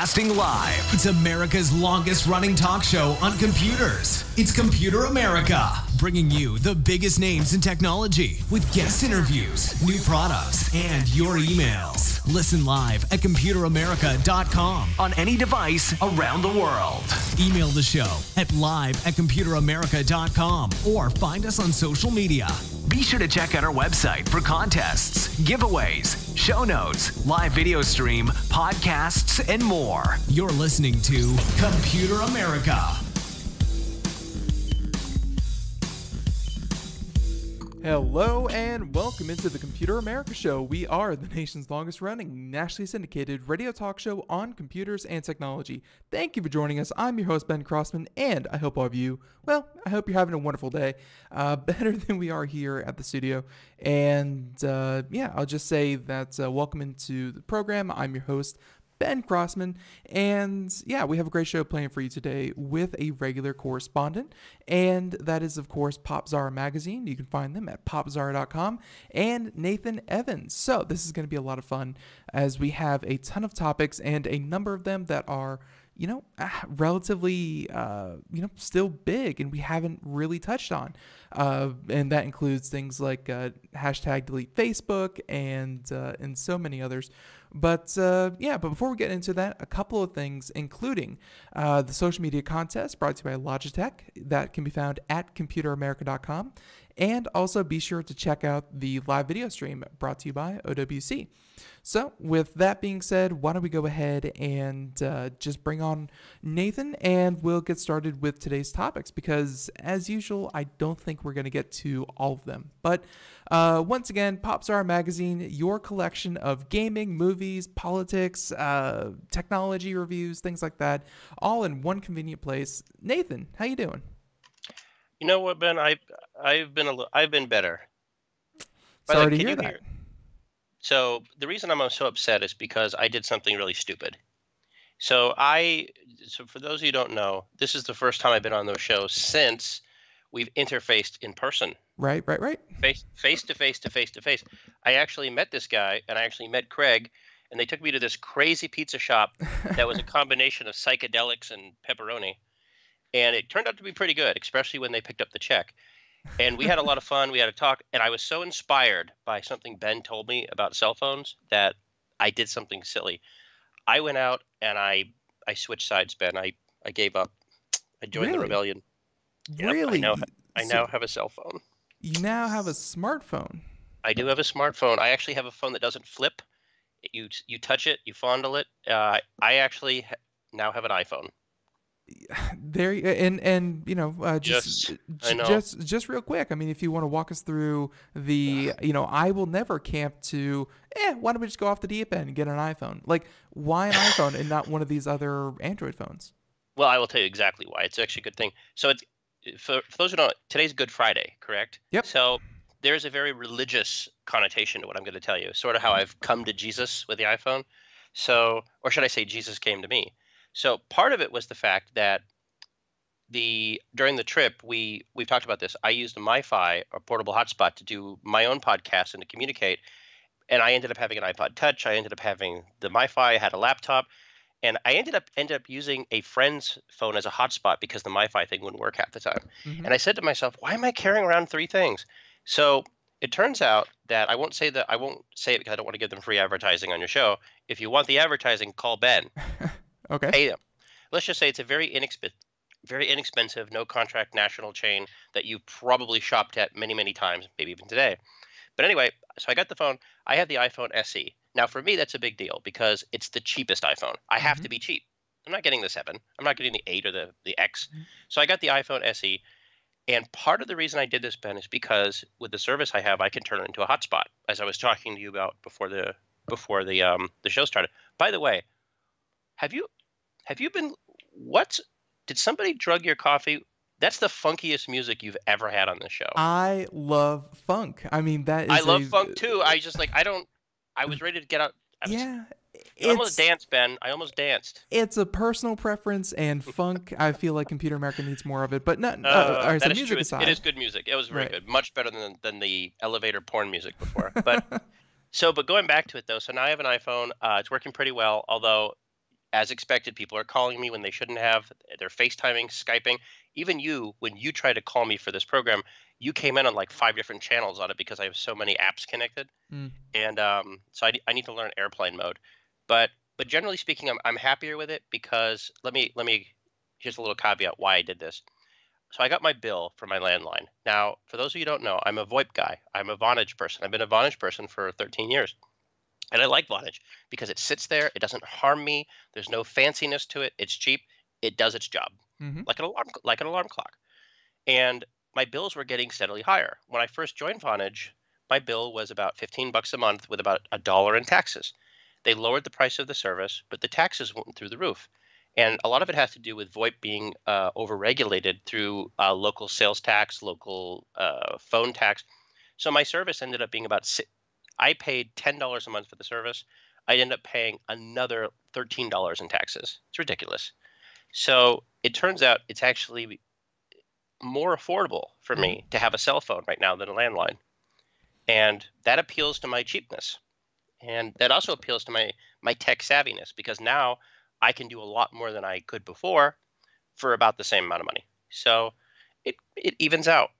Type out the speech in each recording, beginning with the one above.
Broadcasting live. It's America's longest running talk show on computers. It's Computer America, bringing you the biggest names in technology with guest interviews, new products, and your emails. Listen live at computeramerica.com on any device around the world. Email the show at live@computeramerica.com or find us on social media. Be sure to check out our website for contests, giveaways, show notes, live video stream, podcasts, and more. You're listening to Computer America. Hello and welcome into the Computer America Show. We are the nation's longest running, nationally syndicated radio talk show on computers and technology. Thank you for joining us. I'm your host, Ben Crossman, and I hope all of you, well, I hope you're having a wonderful day. Better than we are here at the studio. And yeah, I'll just say that welcome into the program. I'm your host, Ben Crossman, and yeah, we have a great show planned for you today with a regular correspondent, and that is, of course, Popzara magazine. You can find them at popzara.com, and Nathan Evans. So this is going to be a lot of fun as we have a ton of topics and a number of them that are, you know, relatively, still big and we haven't really touched on. And that includes things like hashtag delete Facebook and so many others. But but before we get into that, a couple of things, including the social media contest brought to you by Logitech that can be found at computeramerica.com. And also be sure to check out the live video stream brought to you by OWC. So with that being said, why don't we go ahead and just bring on Nathan, and we'll get started with today's topics because, as usual, I don't think we're going to get to all of them. But once again, Popzara magazine, your collection of gaming, movies, politics, technology reviews, things like that, all in one convenient place. Nathan, how you doing? You know what, Ben? I've been better. Sorry to hear that. So the reason I'm so upset is because I did something really stupid. So for those of you who don't know, this is the first time I've been on those shows since we've interfaced in person. Right. Face to face. I actually met this guy, and I actually met Craig, and they took me to this crazy pizza shop that was a combination of psychedelics and pepperoni. And it turned out to be pretty good, especially when they picked up the check. And we had a lot of fun. We had a talk. And I was so inspired by something Ben told me about cell phones that I did something silly. I went out and I switched sides, Ben. I gave up. I joined the rebellion. Really? Yep, I now have a cell phone. You now have a smartphone. I do have a smartphone. I actually have a phone that doesn't flip. You touch it, you fondle it. I actually now have an iPhone. There and you know, just real quick, I mean, if you want to walk us through the, you know, I will never camp to why don't we just go off the deep end and get an iPhone? Like, why an iPhone and not one of these other Android phones? Well, I will tell you exactly why. It's actually a good thing. So it's for those who don't know, today's Good Friday, correct? Yep. So there's a very religious connotation to what I'm going to tell you, sort of how I've come to Jesus with the iPhone. So, or should I say Jesus came to me? So part of it was the fact that during the trip, we've talked about this. I used a MiFi, or portable hotspot, to do my own podcast and to communicate. And I ended up having an iPod Touch. I ended up having the MiFi. I had a laptop. And I ended up using a friend's phone as a hotspot because the MiFi thing wouldn't work half the time. Mm-hmm. And I said to myself, why am I carrying around three things? So it turns out that I won't say it because I don't want to give them free advertising on your show. If you want the advertising, call Ben. Okay. Pay them. Let's just say it's a very inexpensive, no contract national chain that you probably shopped at many, many times, maybe even today. But anyway, so I got the phone. I had the iPhone SE. Now, for me, that's a big deal because it's the cheapest iPhone. I have to be cheap. I'm not getting the 7. I'm not getting the 8 or the X. So I got the iPhone SE. And part of the reason I did this, Ben, is because with the service I have, I can turn it into a hotspot, as I was talking to you about before the show started. By the way, have you been, did somebody drug your coffee? That's the funkiest music you've ever had on this show. I love funk. I mean, I love funk too. I was ready to get out. I almost danced, Ben. I almost danced. It's a personal preference, and funk, I feel like Computer America needs more of it. But not. That is true. It is good music. It was very good. Much better than the elevator porn music before. But but going back to it though, so now I have an iPhone. It's working pretty well. Although as expected, people are calling me when they shouldn't have. They're FaceTiming, Skyping. Even you, when you tried to call me for this program, you came in on like 5 different channels on it because I have so many apps connected. Mm. And so I need to learn airplane mode. But generally speaking, I'm happier with it because let me here's a little caveat why I did this. So I got my bill for my landline. Now, for those of you who don't know, I'm a VoIP guy. I'm a Vonage person. I've been a Vonage person for 13 years. And I like Vonage because it sits there. It doesn't harm me. There's no fanciness to it. It's cheap. It does its job, Mm-hmm. like an alarm clock. And my bills were getting steadily higher. When I first joined Vonage, my bill was about $15 a month with about $1 in taxes. They lowered the price of the service, but the taxes went through the roof. And a lot of it has to do with VoIP being overregulated through local sales tax, local phone tax. So my service ended up being about I paid $10 a month for the service. I ended up paying another $13 in taxes. It's ridiculous. So it turns out it's actually more affordable for me to have a cell phone right now than a landline. And that appeals to my cheapness. And that also appeals to my tech savviness because now I can do a lot more than I could before for about the same amount of money. So it evens out.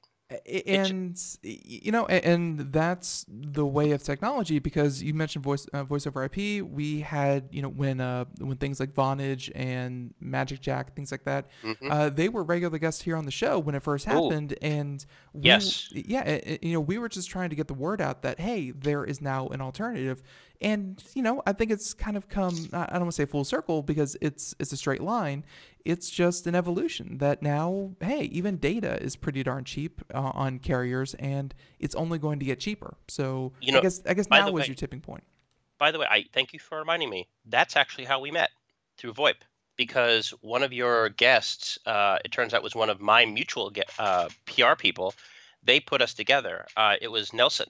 And and that's the way of technology, because you mentioned voice over IP. We had, when things like Vonage and Magic Jack, things like that, they were regular guests here on the show when it first happened. And we were just trying to get the word out that, hey, there is now an alternative. And I think it's kind of come, I don't want to say full circle because it's a straight line. It's just an evolution that now, hey, even data is pretty darn cheap on carriers, and it's only going to get cheaper. So I guess now was your tipping point. By the way, I thank you for reminding me. That's actually how we met, through VoIP, because one of your guests, it turns out, was one of my mutual PR people. They put us together. It was Nelson.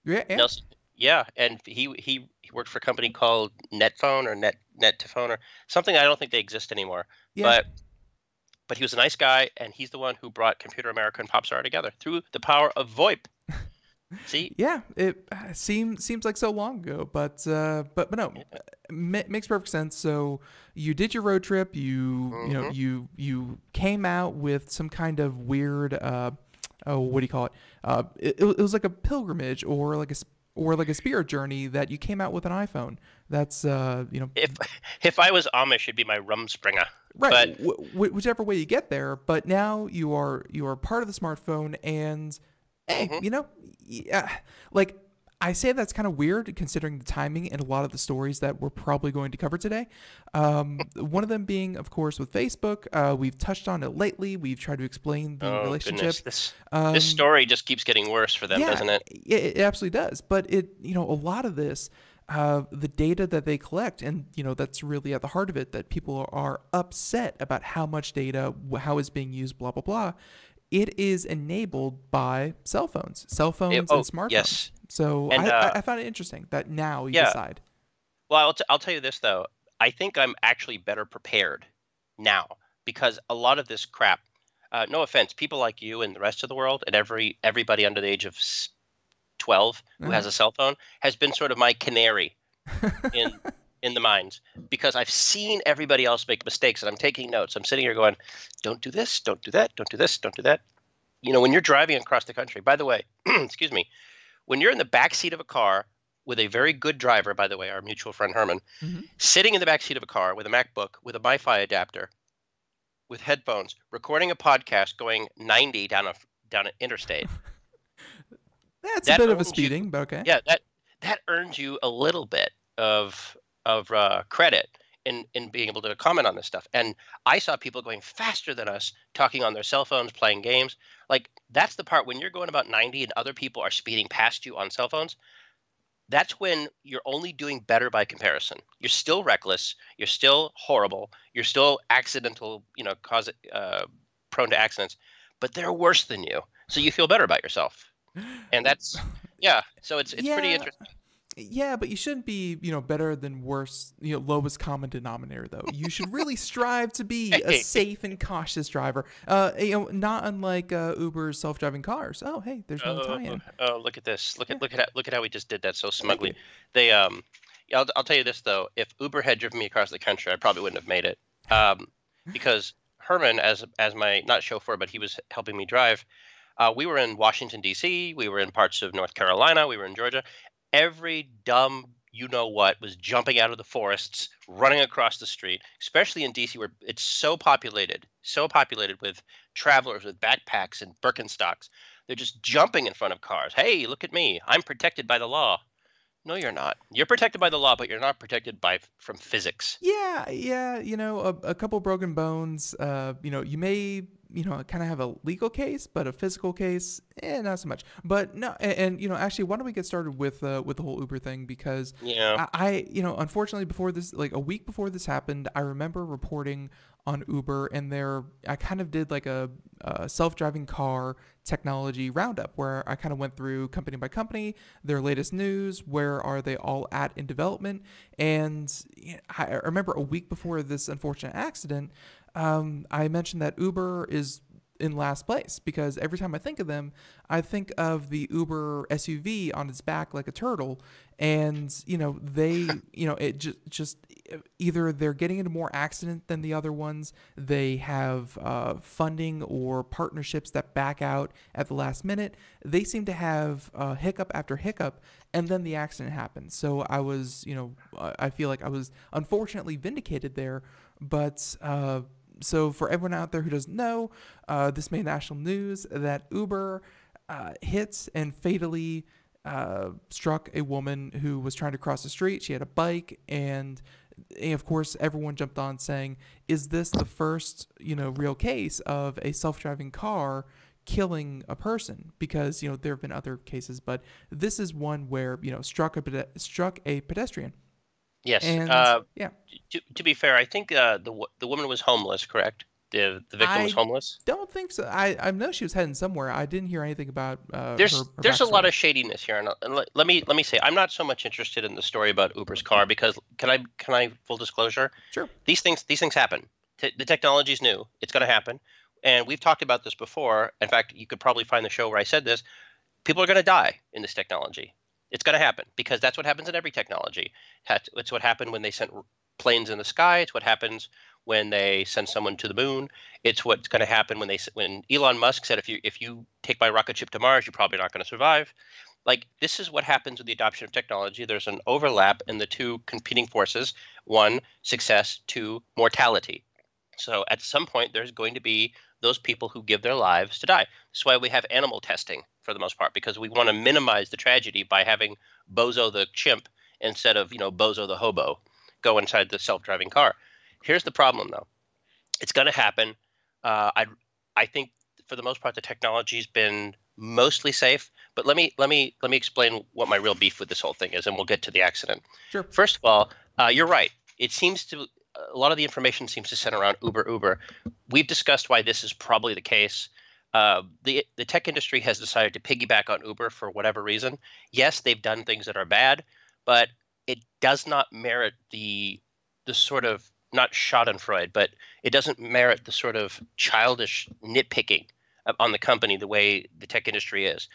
Yeah. Nelson. Yeah, and he worked for a company called Netphone or Net2Phone or something. I don't think they exist anymore. Yeah. But he was a nice guy, and he's the one who brought Computer America and Popzara together through the power of VoIP. See? Yeah, it seems like so long ago, but no, makes perfect sense. So you did your road trip. You came out with some kind of weird what do you call it? It was like a pilgrimage or like a spirit journey that you came out with an iPhone. That's If I was Amish, it'd be my Rumspringer. Right, but whichever way you get there. But now you are part of the smartphone, and hey, like I say that's kind of weird considering the timing and a lot of the stories that we're probably going to cover today. One of them being, of course, with Facebook. We've touched on it lately. We've tried to explain the relationship. This story just keeps getting worse for them, doesn't it? It absolutely does. But a lot of this, the data that they collect, and that's really at the heart of it, that people are upset about how much data, how it's being used, blah blah blah. It is enabled by cell phones and smartphones. Yes. So I found it interesting that now you decide. Well, I'll tell you this though. I think I'm actually better prepared now because a lot of this crap. No offense, people like you and the rest of the world, and everybody under the age of 12 who has a cell phone has been sort of my canary in the mines, because I've seen everybody else make mistakes and I'm taking notes. I'm sitting here going, don't do this, don't do that, don't do this, don't do that. When you're driving across the country, by the way, excuse me, when you're in the back seat of a car with a very good driver, by the way, our mutual friend Herman, sitting in the back seat of a car with a MacBook, with a Wi-Fi adapter, with headphones, recording a podcast going 90 down an interstate. That's a bit of a speeding, but okay. Yeah, that earns you a little bit of credit in being able to comment on this stuff. And I saw people going faster than us, talking on their cell phones, playing games. Like, that's the part when you're going about 90 and other people are speeding past you on cell phones. That's when you're only doing better by comparison. You're still reckless. You're still horrible. You're still accidental, prone to accidents. But they're worse than you. So you feel better about yourself. And that's, so it's pretty interesting. Yeah, but you shouldn't be, better than worse, lowest common denominator, though. You should really strive to be a safe and cautious driver. Not unlike Uber's self-driving cars. Oh, hey, there's no tie-in. Oh, look at this. Look at how we just did that so smugly. They, Yeah, I'll tell you this though. If Uber had driven me across the country, I probably wouldn't have made it. Because Herman, as my not chauffeur, but he was helping me drive. We were in Washington D.C. We were in parts of North Carolina. We were in Georgia. Every dumb you know what was jumping out of the forests, running across the street, especially in D.C. where it's so populated with travelers with backpacks and Birkenstocks. They're just jumping in front of cars. Hey, look at me. I'm protected by the law. No, you're not. You're protected by the law, but you're not protected from physics. Yeah, yeah, a couple broken bones. You may, kind of have a legal case, but a physical case, not so much. But no, actually, why don't we get started with the whole Uber thing? Because Yeah. unfortunately, before this, like a week before this happened, I remember reporting on Uber, and I kind of did like a self-driving car technology roundup where I kind of went through company by company, their latest news, where are they all at in development. And I remember a week before this unfortunate accident, I mentioned that Uber is in last place because every time I think of them, I think of the Uber SUV on its back like a turtle, and they it just either they're getting into more accident than the other ones, they have funding or partnerships that back out at the last minute. They seem to have hiccup after hiccup, and then the accident happened. So I was I feel like I was unfortunately vindicated there, but. So for everyone out there who doesn't know, this made national news that Uber hit and fatally struck a woman who was trying to cross the street. She had a bike, and of course everyone jumped on saying, is this the first real case of a self-driving car killing a person? Because there have been other cases, but this is one where struck a pedestrian. Yes. And yeah, To be fair, I think the woman was homeless, correct? The victim was I homeless. don't think so. I know she was heading somewhere. I didn't hear anything about There's her there's a lot backstory. of shadiness here, and let me say I'm not so much interested in the story about Uber's car because can I full disclosure? Sure. These things happen. The technology's new. It's going to happen, and we've talked about this before. In fact, you could probably find the show where I said this. People are going to die in this technology. It's going to happen because that's what happens in every technology. It's what happened when they sent planes in the sky. It's what happens when they send someone to the moon. It's what's going to happen when Elon Musk said if you take my rocket ship to Mars, you're probably not going to survive. Like this is what happens with the adoption of technology. There's an overlap in the two competing forces: one, success; two, mortality. So at some point, there's going to be those people who give their lives to die. That's why we have animal testing for the most part, because we want to minimize the tragedy by having Bozo the chimp instead of Bozo the hobo go inside the self-driving car. Here's the problem, though. It's going to happen. I think for the most part, the technology's been mostly safe. But let me explain what my real beef with this whole thing is, and we'll get to the accident. Sure. First of all, you're right. It seems to a lot of the information seems to center around Uber. We've discussed why this is probably the case. The tech industry has decided to piggyback on Uber for whatever reason. Yes, they've done things that are bad, but it does not merit the sort of not Schadenfreude, but it doesn't merit the sort of childish nitpicking on the company the way the tech industry is.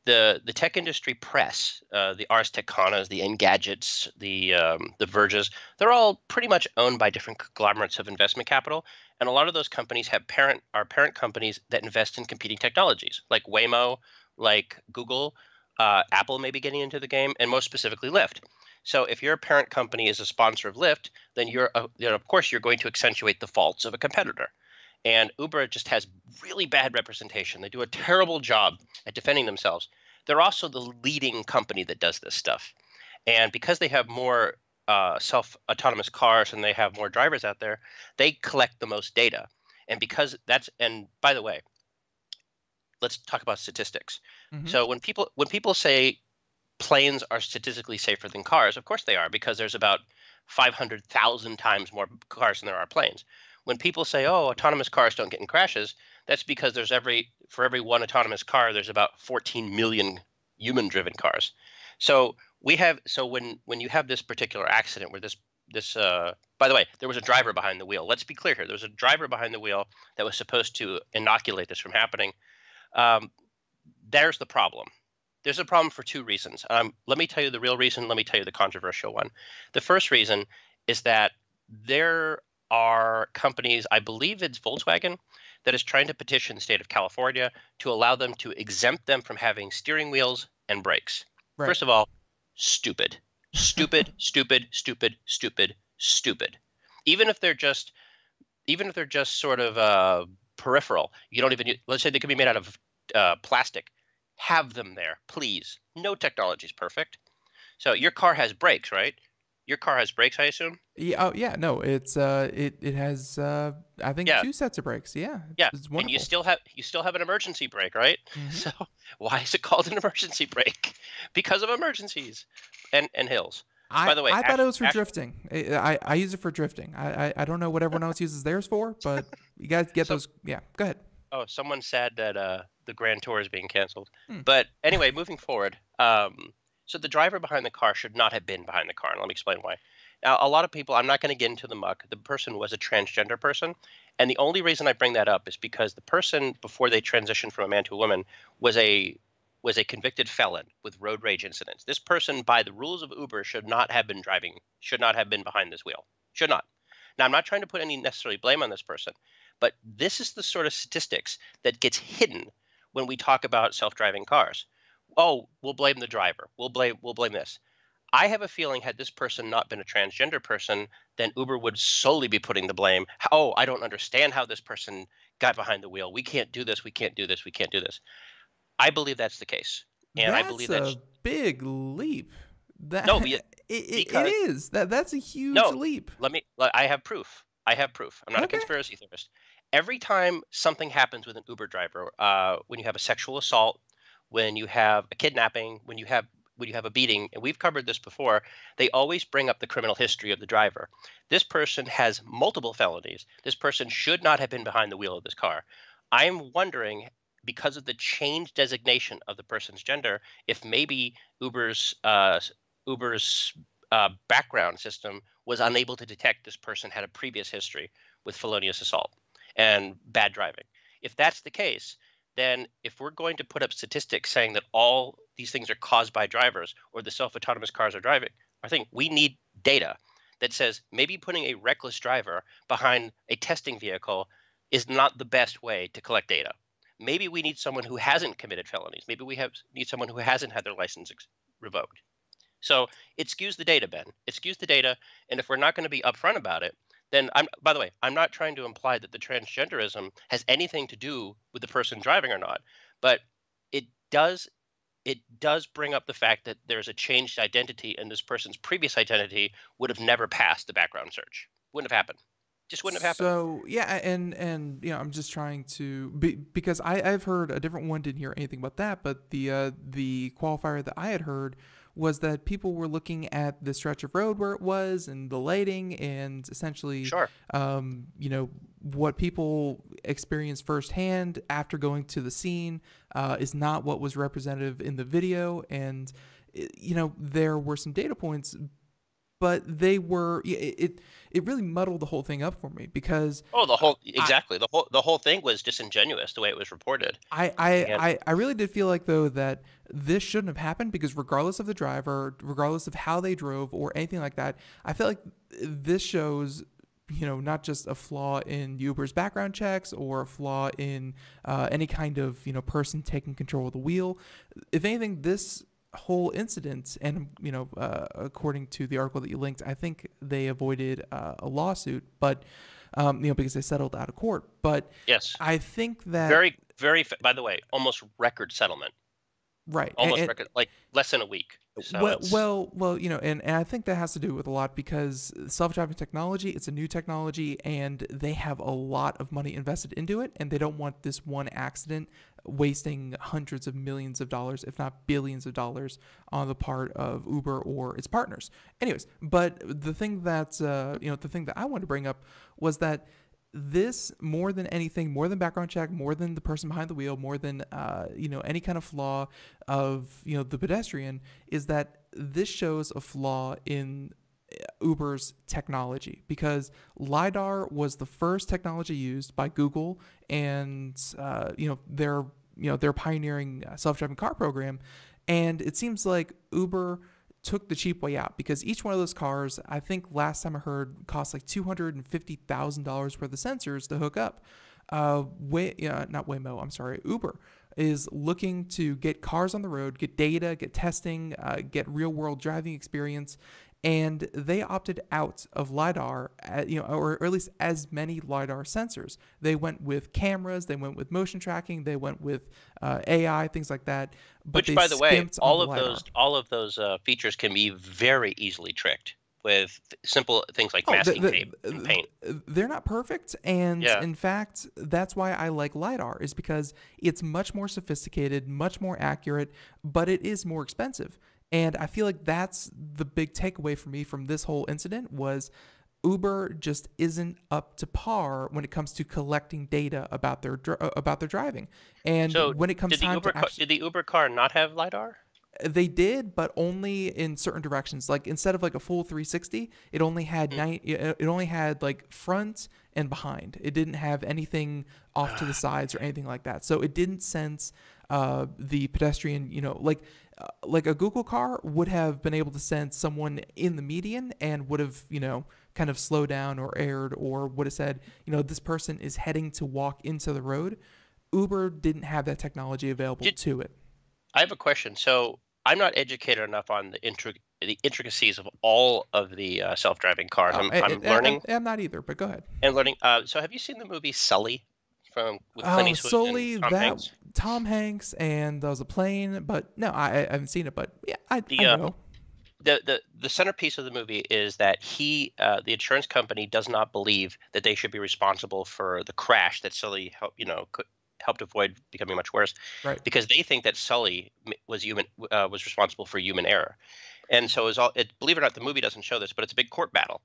The tech industry press, the Ars Techanas, the Engadgets, the Verges, they're all pretty much owned by different conglomerates of investment capital, and a lot of those companies are parent companies that invest in competing technologies, like Waymo, like Google, Apple may be getting into the game, and most specifically Lyft. So if your parent company is a sponsor of Lyft, then of course you're going to accentuate the faults of a competitor. And Uber just has really bad representation. They do a terrible job at defending themselves. They're also the leading company that does this stuff. And because they have more self-autonomous cars and they have more drivers out there, they collect the most data. And by the way, let's talk about statistics. Mm-hmm. So when people say planes are statistically safer than cars, of course they are, because there's about 500,000 times more cars than there are planes. When people say, "Oh, autonomous cars don't get in crashes," that's because for every one autonomous car, there's about 14 million human-driven cars. So when you have this particular accident where by the way, there was a driver behind the wheel. Let's be clear here. There was a driver behind the wheel that was supposed to inoculate this from happening. There's the problem. There's a problem for two reasons. Let me tell you the real reason. Let me tell you the controversial one. The first reason is that there are companies, I believe it's Volkswagen, that is trying to petition the state of California to allow them to exempt them from having steering wheels and brakes. Right. First of all, stupid, stupid, stupid, stupid, stupid, stupid. Even if they're just, sort of peripheral, you don't even. Let's say they could be made out of plastic. Have them there, please. No technology is perfect. So your car has brakes, right? Your car has brakes, I assume. Yeah. Oh, yeah. No, it's it has I think Yeah, two sets of brakes. Yeah, yeah. it's And you wonderful. still have an emergency brake, right? Hmm. So why is it called an emergency brake? Because of emergencies and hills. By the way, I thought it was for actually, drifting. I use it for drifting. I don't know what everyone else uses theirs for, but you guys get so those. Yeah. Go ahead. oh, someone said that the Grand Tour is being canceled. Hmm. But anyway, moving forward, so the driver behind the car should not have been behind the car, and let me explain why. Now, a lot of people, I'm not going to get into the muck. The person was a transgender person, and the only reason I bring that up is because the person before they transitioned from a man to a woman was a convicted felon with road rage incidents. This person, by the rules of Uber, should not have been driving, should not have been behind this wheel. Should not. Now, I'm not trying to put any necessarily blame on this person, but this is the sort of statistics that gets hidden when we talk about self-driving cars. Oh, we'll blame the driver. We'll blame this. I have a feeling had this person not been a transgender person, then Uber would solely be putting the blame. Oh, I don't understand how this person got behind the wheel. We can't do this. We can't do this. We can't do this. I believe that's the case. And I That's believe a that's big leap. no, That it because is. That's a huge no, leap. I have proof. I have proof. I'm not a Okay. conspiracy theorist. Every time something happens with an Uber driver, when you have a sexual assault, when you have a kidnapping, when you have a beating, and we've covered this before, they always bring up the criminal history of the driver. This person has multiple felonies. This person should not have been behind the wheel of this car. I'm wondering, because of the change designation of the person's gender, if maybe Uber's background system was unable to detect this person had a previous history with felonious assault and bad driving. If that's the case, then if we're going to put up statistics saying that all these things are caused by drivers or the self-autonomous cars are driving, I think we need data that says maybe putting a reckless driver behind a testing vehicle is not the best way to collect data. Maybe we need someone who hasn't committed felonies. Maybe need someone who hasn't had their license revoked. So it skews the data, Ben. It skews the data, and if we're not going to be upfront about it, then by the way, I'm not trying to imply that the transgenderism has anything to do with the person driving or not, but it does it does bring up the fact that there's a changed identity, and this person's previous identity would have never passed the background search. Wouldn't have happened. Just wouldn't have happened. So yeah, and I'm just trying to because I've heard a different one, didn't hear anything about that, but the qualifier that I had heard was that people were looking at the stretch of road where it was and the lighting and essentially Sure. what people experienced firsthand after going to the scene is not what was representative in the video, and there were some data points, but they were it really muddled the whole thing up for me because Oh, I exactly. The whole thing was disingenuous the way it was reported. I, And I, I I really did feel like though that this shouldn't have happened because regardless of the driver, regardless of how they drove or anything like that, I feel like this shows not just a flaw in Uber's background checks or a flaw in any kind of person taking control of the wheel. If anything, this whole incident, and according to the article that you linked, I think they avoided a lawsuit, but because they settled out of court. But yes, I think that very, very. By the way, almost record settlement. right, Almost record, like less than a week. So well, it's well, well, and I think that has to do with a lot because self-driving technology, it's a new technology, and they have a lot of money invested into it, and they don't want this one accident wasting hundreds of millions of dollars, if not billions of dollars, on the part of Uber or its partners. Anyways, but the thing that the thing that I wanted to bring up was that this, more than anything, more than background check, more than the person behind the wheel, more than any kind of flaw of the pedestrian, is that this shows a flaw in Uber's technology, because LiDAR was the first technology used by Google, and their pioneering self-driving car program, And it seems like Uber took the cheap way out, because each one of those cars, I think last time I heard, cost like $250,000 worth of sensors to hook up. Not Waymo, I'm sorry, Uber is looking to get cars on the road, get data, get testing, get real world driving experience. And they opted out of LiDAR, or at least as many LiDAR sensors. They went with cameras, they went with motion tracking, they went with AI, things like that. But Which, they by the way, skimped on the LiDAR. all of those features can be very easily tricked with simple things like Oh, masking tape and paint. They're not perfect, and Yeah. in fact, that's why I like LiDAR, is because it's much more sophisticated, much more accurate, but it is more expensive. And I feel like that's the big takeaway for me from this whole incident was Uber just isn't up to par when it comes to collecting data about their driving. And So when it comes did the time Uber to actually, did the Uber car not have LiDAR? they did, but only in certain directions. Like instead of like a full 360, it only had it only had like front and behind. It didn't have anything off to the sides or anything like that. So it didn't sense the pedestrian. Like a Google car would have been able to sense someone in the median and would have kind of slowed down or erred, or would have said this person is heading to walk into the road. Uber didn't have that technology available to it. I have a question. So I'm not educated enough on the intricacies of all of the self-driving cars. I'm learning. I'm not either, but go ahead. And learning. So have you seen the movie Sully with Clint Eastwood Sully, and Tom Hanks? Tom Hanks, and there was a plane, but no, I haven't seen it, but yeah, I know. The centerpiece of the movie is that the insurance company does not believe that they should be responsible for the crash that Sully helped avoid becoming much worse, right? Because they think that Sully was responsible for human error, and so believe it or not, the movie doesn't show this, but it's a big court battle,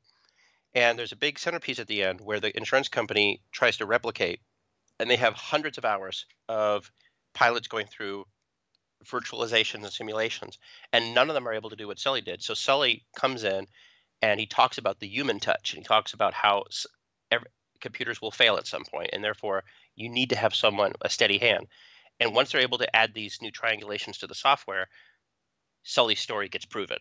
and there's a big centerpiece at the end where the insurance company tries to replicate, and they have hundreds of hours of pilots going through virtualizations and simulations, and none of them are able to do what Sully did. So Sully comes in and he talks about the human touch, and he talks about how computers will fail at some point, and therefore you need to have a steady hand. And once they're able to add these new triangulations to the software, Sully's story gets proven.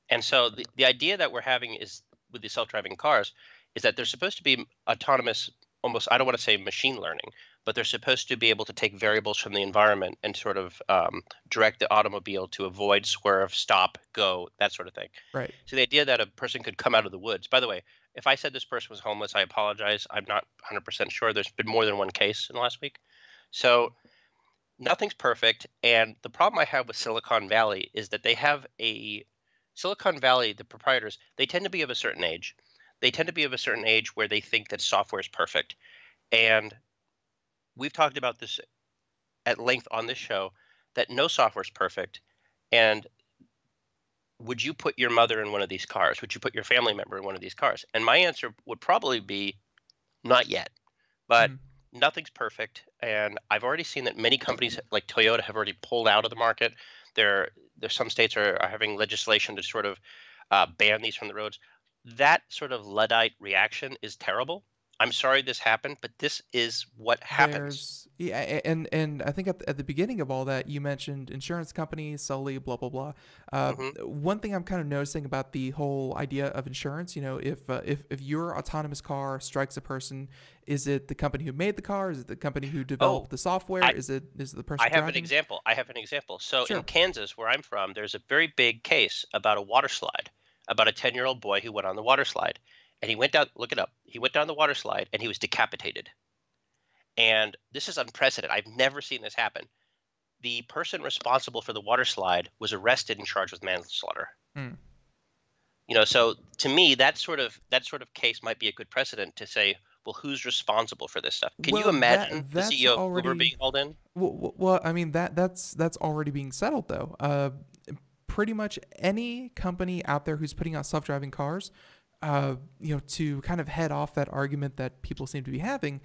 And so the idea that we're having is with the self-driving cars is that they're supposed to be autonomous, almost, I don't want to say machine learning, but they're supposed to be able to take variables from the environment and sort of direct the automobile to avoid, swerve, stop, go, that sort of thing. Right. So the idea that a person could come out of the woods, by the way, if I said this person was homeless, I apologize. I'm not 100% sure. There's been more than one case in the last week. So nothing's perfect. And the problem I have with Silicon Valley is that Silicon Valley, the proprietors, they tend to be of a certain age. They tend to be of a certain age where they think that software is perfect. And we've talked about this at length on this show, that no software is perfect. And would you put your mother in one of these cars? Would you put your family member in one of these cars? And my answer would probably be not yet. But nothing's perfect. And I've already seen that many companies like Toyota have already pulled out of the market. There's some states are having legislation to sort of ban these from the roads. That sort of Luddite reaction is terrible. I'm sorry this happened, but this is what happens. And I think at the beginning of all that, you mentioned insurance companies, Sully, blah, blah, blah. One thing I'm kind of noticing about the whole idea of insurance, if your autonomous car strikes a person, is it the company who made the car? Is it the company who developed the software? Is it the person driving? I have an example. So Sure. In Kansas, where I'm from, there's a very big case about a water slide, about a 10-year-old boy who went on the water slide. And he went down, look it up. He went down the water slide and he was decapitated. And this is unprecedented. I've never seen this happen. The person responsible for the water slide was arrested and charged with manslaughter. So to me, that sort of case might be a good precedent to say, well, who's responsible for this stuff? Can you imagine the CEO of Uber being hauled in? Well, I mean that's already being settled though. Pretty much any company out there who's putting out self-driving cars, to kind of head off that argument that people seem to be having,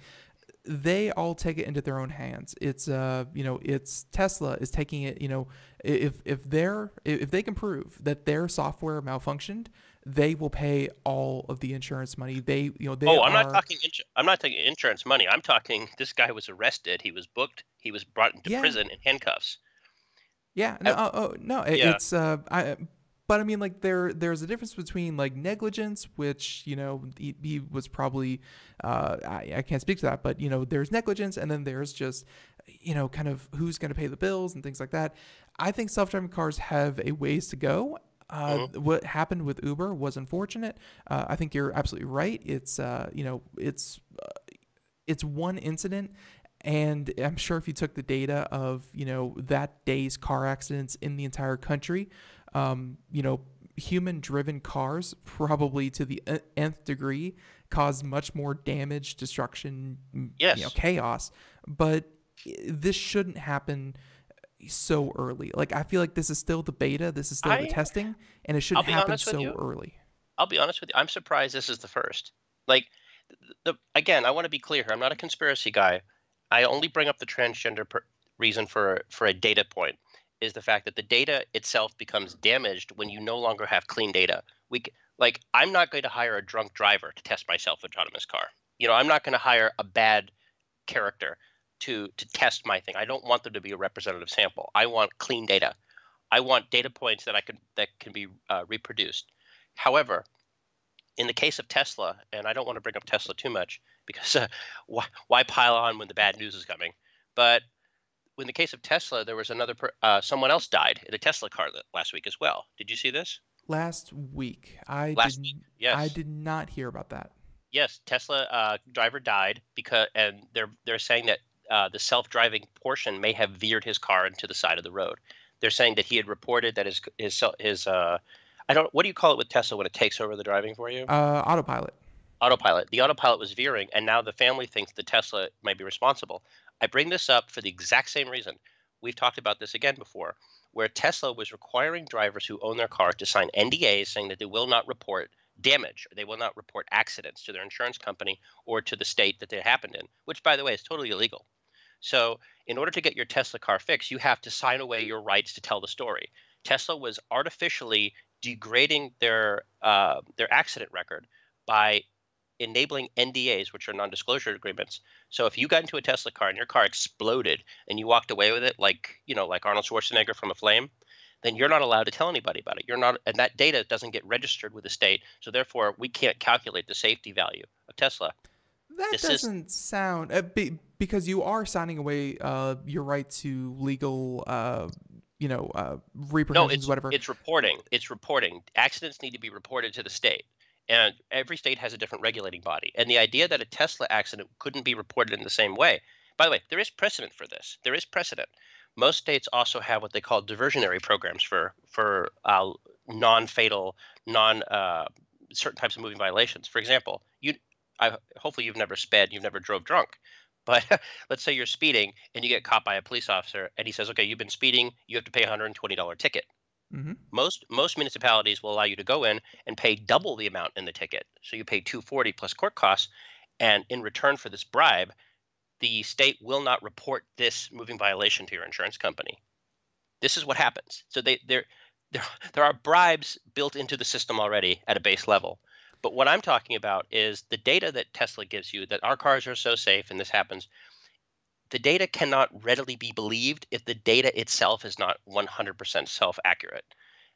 they all take it into their own hands. It's it's Tesla is taking it. If they can prove that their software malfunctioned, they will pay all of the insurance money. I'm not talking insurance money. I'm talking this guy was arrested. He was booked. He was brought into prison in handcuffs. Yeah, no, no, Yeah. but I mean, like there's a difference between like negligence, which he was probably, I can't speak to that, but there's negligence, and then there's just kind of who's going to pay the bills and things like that. I think self-driving cars have a ways to go. What happened with Uber was unfortunate. I think you're absolutely right. It's one incident. And I'm sure if you took the data of, that day's car accidents in the entire country, human-driven cars probably to the nth degree cause much more damage, destruction, Yes. chaos. But this shouldn't happen so early. Like, I feel like this is still the beta, this is still the testing, and it shouldn't happen so early. I'll be honest with you. I'm surprised this is the first. Like, again, I want to be clear here. I'm not a conspiracy guy. I only bring up the transgender reason for a data point is the fact that the data itself becomes damaged when you no longer have clean data. I'm not going to hire a drunk driver to test my self-autonomous car. I'm not going to hire a bad character to test my thing. I don't want them to be a representative sample. I want clean data. I want data points that can be reproduced. However, in the case of Tesla, and I don't want to bring up Tesla too much because why pile on when the bad news is coming? But in the case of Tesla, there was someone else died in a Tesla car last week as well. Did you see this? Last week, Yes. I did not hear about that. Yes, Tesla driver died and they're saying that the self-driving portion may have veered his car into the side of the road. They're saying that he had reported that his what do you call it with Tesla when it takes over the driving for you? Autopilot. Autopilot. The autopilot was veering, and now the family thinks the Tesla might be responsible. I bring this up for the exact same reason. We've talked about this again before, where Tesla was requiring drivers who own their car to sign NDAs saying that they will not report damage, or they will not report accidents to their insurance company or to the state that they happened in, which, by the way, is totally illegal. So in order to get your Tesla car fixed, you have to sign away your rights to tell the story. Tesla was artificially degrading their accident record by enabling NDAs, which are non-disclosure agreements. So if you got into a Tesla car and your car exploded and you walked away with it like Arnold Schwarzenegger from a flame, then you're not allowed to tell anybody about it. And that data doesn't get registered with the state. So therefore, we can't calculate the safety value of Tesla. That doesn't sound because you are signing away your right to legal repercussions, whatever. It's reporting. It's reporting. Accidents need to be reported to the state. And every state has a different regulating body. And the idea that a Tesla accident couldn't be reported in the same way. By the way, there is precedent for this. There is precedent. Most states also have what they call diversionary programs for non-fatal, certain types of moving violations. For example, hopefully you've never sped, you've never drove drunk. But let's say you're speeding and you get caught by a police officer and he says, okay, you've been speeding, you have to pay a $120 ticket. Mm-hmm. Most municipalities will allow you to go in and pay double the amount in the ticket. So you pay $240 plus court costs. And in return for this bribe, the state will not report this moving violation to your insurance company. This is what happens. So there are bribes built into the system already at a base level. But what I'm talking about is the data that Tesla gives you, that our cars are so safe and this happens. The data cannot readily be believed if the data itself is not 100% self-accurate.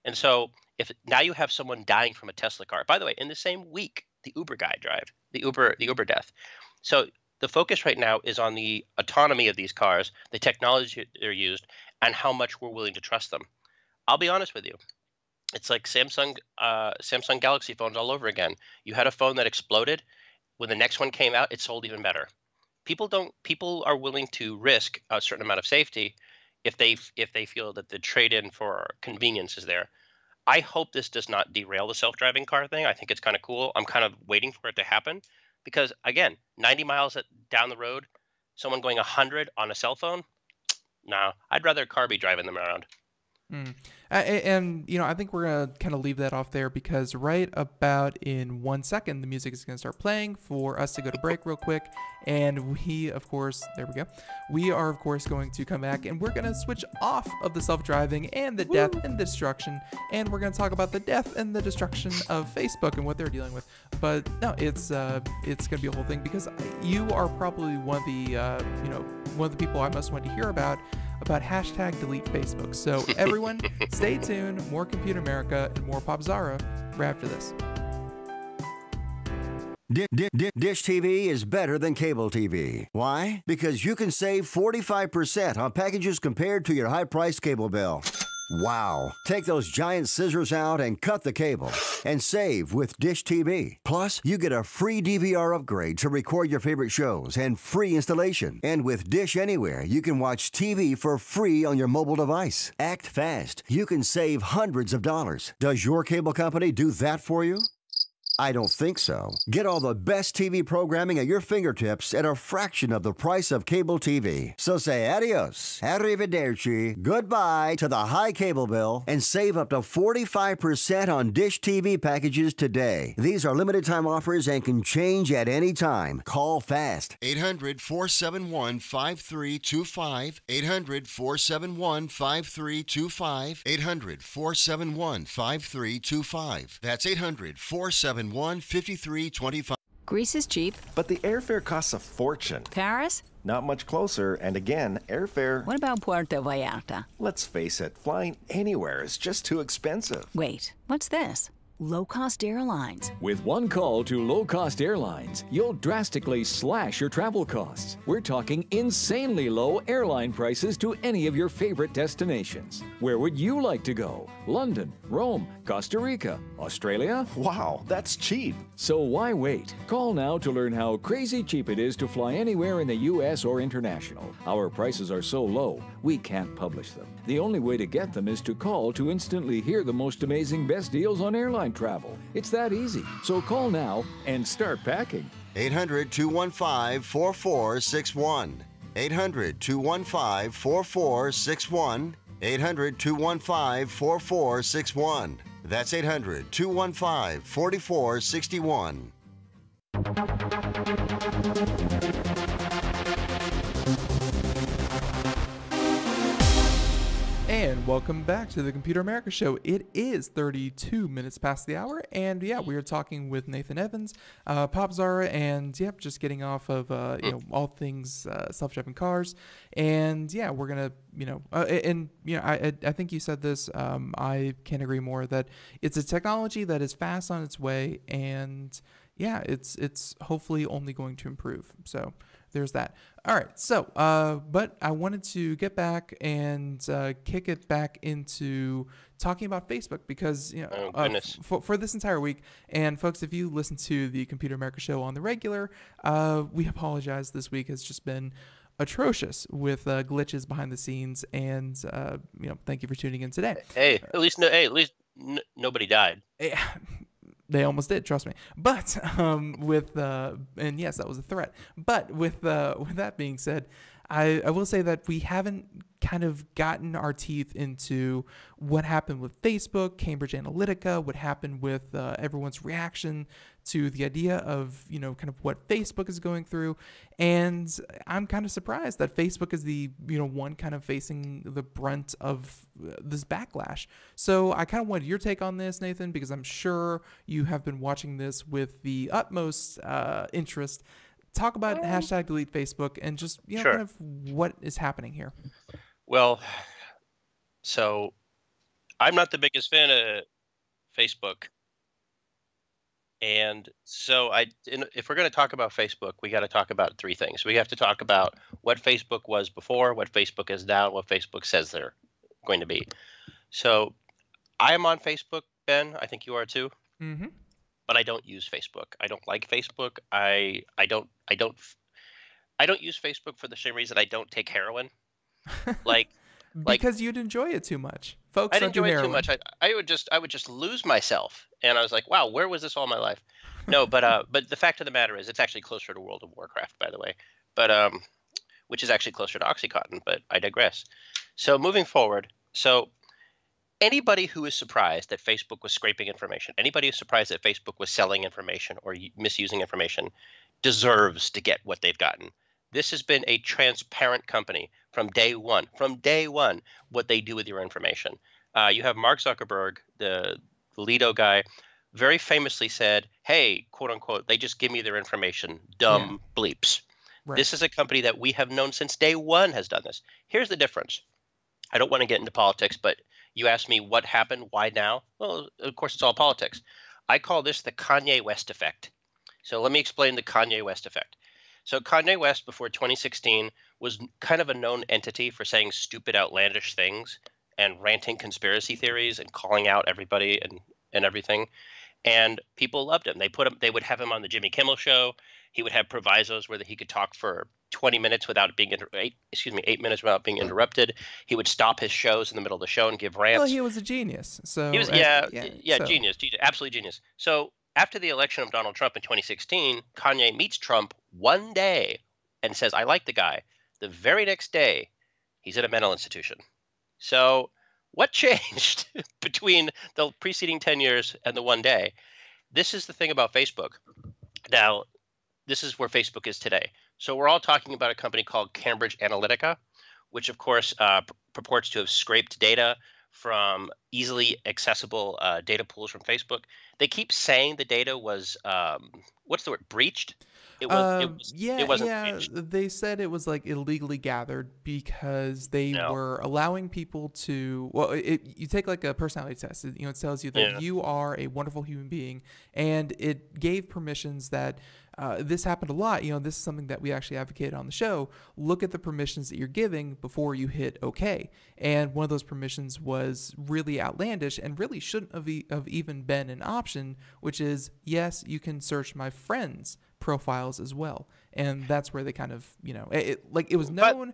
And so if now you have someone dying from a Tesla car, by the way, in the same week, the Uber guy the Uber death. So the focus right now is on the autonomy of these cars, the technology they're used, and how much we're willing to trust them. I'll be honest with you. It's like Samsung Galaxy phones all over again. You had a phone that exploded. When the next one came out, it sold even better. People are willing to risk a certain amount of safety if they feel that the trade-in for convenience is there. I hope this does not derail the self-driving car thing. I think it's kind of cool. I'm kind of waiting for it to happen because, again, 90 miles down the road, someone going 100 on a cell phone, no, I'd rather a car be driving them around. And I think we're gonna kind of leave that off there because right about in 1 second the music is gonna start playing for us to go to break real quick, and we are of course going to come back and we're gonna switch off of the self-driving and the death and the destruction, and we're gonna talk about the death and the destruction of Facebook and what they're dealing with. But no, it's gonna be a whole thing because you are probably one of the people I most want to hear about about hashtag delete Facebook. So everyone, stay tuned. More Computer America and more Popzara right after this. Dish TV is better than cable TV. Why? Because you can save 45% on packages compared to your high-priced cable bill. Wow. Take those giant scissors out and cut the cable and save with Dish TV. Plus, you get a free DVR upgrade to record your favorite shows and free installation. And with Dish Anywhere, you can watch TV for free on your mobile device. Act fast. You can save hundreds of dollars. Does your cable company do that for you? I don't think so. Get all the best TV programming at your fingertips at a fraction of the price of cable TV. So say adios, arrivederci, goodbye to the high cable bill and save up to 45% on Dish TV packages today. These are limited time offers and can change at any time. Call fast. 800-471-5325. 800-471-5325. 800-471-5325. That's 800-471-5325. Greece is cheap. But the airfare costs a fortune. Paris? Not much closer, and again, airfare... What about Puerto Vallarta? Let's face it, flying anywhere is just too expensive. Wait, what's this? Low-cost airlines. With one call to low-cost airlines, you'll drastically slash your travel costs. We're talking insanely low airline prices to any of your favorite destinations. Where would you like to go? London, Rome, Costa Rica, Australia? Wow, that's cheap. So why wait? Call now to learn how crazy cheap it is to fly anywhere in the U.S. or international. Our prices are so low, we can't publish them. The only way to get them is to call to instantly hear the most amazing best deals on airline travel. It's that easy. So call now and start packing. 800-215-4461. 800-215-4461. 800-215-4461. That's 800-215-4461. And welcome back to the Computer America Show. It is 32 minutes past the hour, and yeah, we are talking with Nathan Evans, Popzara, and yep, just getting off of all things self-driving cars, and yeah, we're gonna I think you said this. I can't agree more that it's a technology that is fast on its way, and yeah, it's hopefully only going to improve. So there's that. All right. So, but I wanted to get back and kick it back into talking about Facebook because, for this entire week, and folks, if you listen to the Computer America Show on the regular, we apologize. This week has just been atrocious with glitches behind the scenes, and thank you for tuning in today. Hey, at least nobody died. They almost did, trust me. But and yes, that was a threat. But with that being said, I will say that we haven't kind of gotten our teeth into what happened with Facebook, Cambridge Analytica, what happened with everyone's reaction to the idea of, kind of what Facebook is going through. And I'm kind of surprised that Facebook is the, one kind of facing the brunt of this backlash. So I kind of wanted your take on this, Nathan, because I'm sure you have been watching this with the utmost interest. Talk about hashtag delete Facebook and just, Sure. kind of what is happening here. Well, so I'm not the biggest fan of Facebook. And so if we're going to talk about Facebook, we got to talk about three things. We have to talk about what Facebook was before, what Facebook is now, what Facebook says they're going to be. So I am on Facebook, Ben. I think you are too. Mm-hmm. But I don't use Facebook. I don't like Facebook. I don't use Facebook for the same reason I don't take heroin. Because you'd enjoy it too much. Folks, I don't didn't do enjoy it heroin. too much. I would just lose myself, and I was like, wow, where was this all my life? No, but the fact of the matter is, it's actually closer to World of Warcraft, by the way, but which is actually closer to OxyContin. But I digress. So moving forward, anybody who is surprised that Facebook was scraping information, anybody who's surprised that Facebook was selling information or misusing information, deserves to get what they've gotten. This has been a transparent company from day one. From day one, what they do with your information. You have Mark Zuckerberg, the Lido guy, very famously said, hey, quote unquote, they just give me their information, dumb bleeps. Right. This is a company that we have known since day one has done this. Here's the difference. I don't want to get into politics, but you asked me what happened, why now? Well, of course, it's all politics. I call this the Kanye West effect. So let me explain the Kanye West effect. So Kanye West before 2016 was kind of a known entity for saying stupid, outlandish things and ranting conspiracy theories and calling out everybody and everything. And people loved him. They would have him on the Jimmy Kimmel show. He would have provisos where he could talk for 20 minutes without being 8 minutes without being interrupted. He would stop his shows in the middle of the show and give rants. Well, he was a genius. So he was so. genius, absolutely genius. So after the election of Donald Trump in 2016, Kanye meets Trump one day and says, "I like the guy." The very next day, he's at a mental institution. So what changed between the preceding 10 years and the one day? This is the thing about Facebook. Now, this is where Facebook is today. So we're all talking about a company called Cambridge Analytica, which of course purports to have scraped data from easily accessible data pools from Facebook. They keep saying the data was, what's the word, breached? It wasn't breached. They said it was like illegally gathered because they were allowing people to. Well, you take like a personality test. It tells you that you are a wonderful human being, and it gave permissions that. This happened a lot. This is something that we actually advocated on the show. Look at the permissions that you're giving before you hit OK. And one of those permissions was really outlandish and really shouldn't have even been an option, which is, yes, you can search my friends' profiles as well. And that's where they kind of, it was known.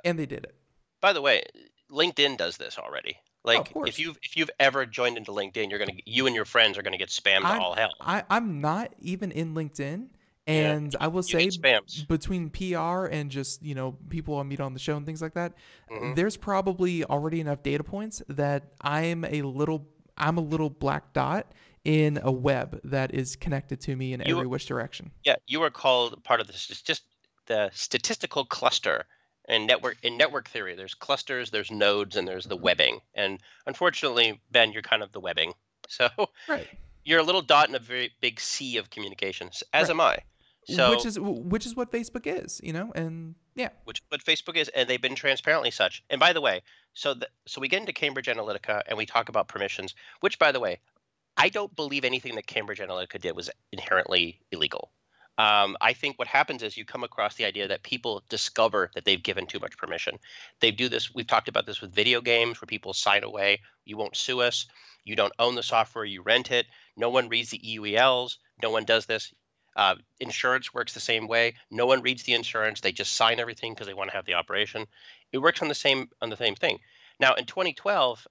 And they did it. By the way, LinkedIn does this already. Like if you've ever joined into LinkedIn, you and your friends are gonna get spammed to all hell. I'm not even in LinkedIn, and I will say between PR and just people I meet on the show and things like that, there's probably already enough data points that I'm a little black dot in a web that is connected to me in every which direction. Yeah, you are called part of the statistical cluster. In network theory, there's clusters, there's nodes, and there's the webbing. And unfortunately, Ben, you're kind of the webbing. So you're a little dot in a very big sea of communications, as am I. So which is what Facebook is, and which what Facebook is, and they've been transparently such. And by the way, so we get into Cambridge Analytica and we talk about permissions, which, by the way, I don't believe anything that Cambridge Analytica did was inherently illegal. I think what happens is you come across the idea that people discover that they've given too much permission. They do this. We've talked about this with video games where people sign away. You won't sue us. You don't own the software. You rent it. No one reads the EULs. No one does this. Insurance works the same way. No one reads the insurance. They just sign everything because they want to have the operation. It works on the same thing. Now, in 2012,